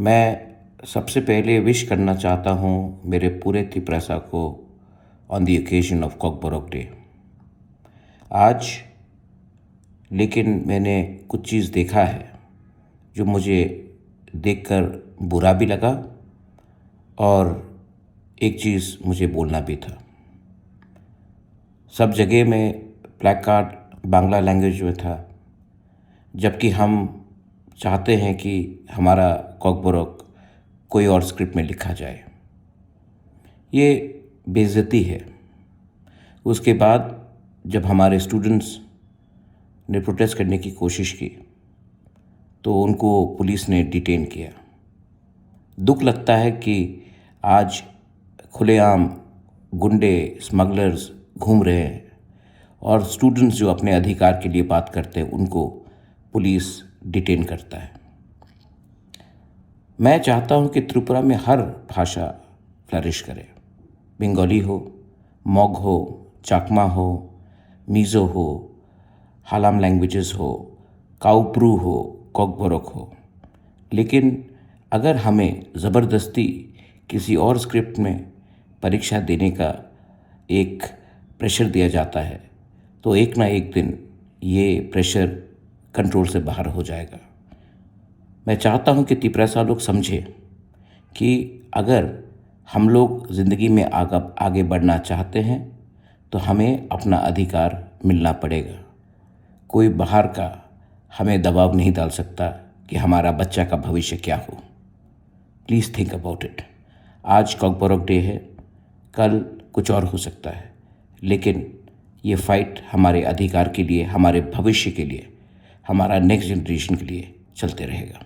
मैं सबसे पहले विश करना चाहता हूँ मेरे पूरे तिप्रासा को on the occasion of Kokborok day. आज लेकिन मैंने कुछ चीज़ देखा है जो मुझे देखकर बुरा भी लगा और एक चीज़ मुझे बोलना भी था। सब जगह में प्लैकार्ड बांग्ला लैंग्वेज में था, जबकि हम चाहते हैं कि हमारा कॉकबोरोक कोई और स्क्रिप्ट में लिखा जाए। ये बेइज्जती है। उसके बाद जब हमारे स्टूडेंट्स ने प्रोटेस्ट करने की कोशिश की तो उनको पुलिस ने डिटेन किया। दुख लगता है कि आज खुलेआम गुंडे स्मगलर्स घूम रहे हैं और स्टूडेंट्स जो अपने अधिकार के लिए बात करते हैं उनको पुलिस डिटेन करता है। मैं चाहता हूं कि त्रिपुरा में हर भाषा फ्लरिश करे। बंगाली हो, मोग हो, चाकमा हो, मिज़ो हो, हालाम लैंग्वेजेस हो, काउप्रू हो, कॉकबोरोक हो। लेकिन अगर हमें ज़बरदस्ती किसी और स्क्रिप्ट में परीक्षा देने का एक प्रेशर दिया जाता है तो एक ना एक दिन ये प्रेशर कंट्रोल से बाहर हो जाएगा। मैं चाहता हूं कि तिप्रासा लोग समझें कि अगर हम लोग ज़िंदगी में आगे बढ़ना चाहते हैं तो हमें अपना अधिकार मिलना पड़ेगा। कोई बाहर का हमें दबाव नहीं डाल सकता कि हमारा बच्चा का भविष्य क्या हो। Please think about it. आज कॉकबोरोक डे है, कल कुछ और हो सकता है, लेकिन ये फाइट हमारे अधिकार के लिए, हमारे भविष्य के लिए, हमारा नेक्स्ट जनरेशन के लिए चलते रहेगा।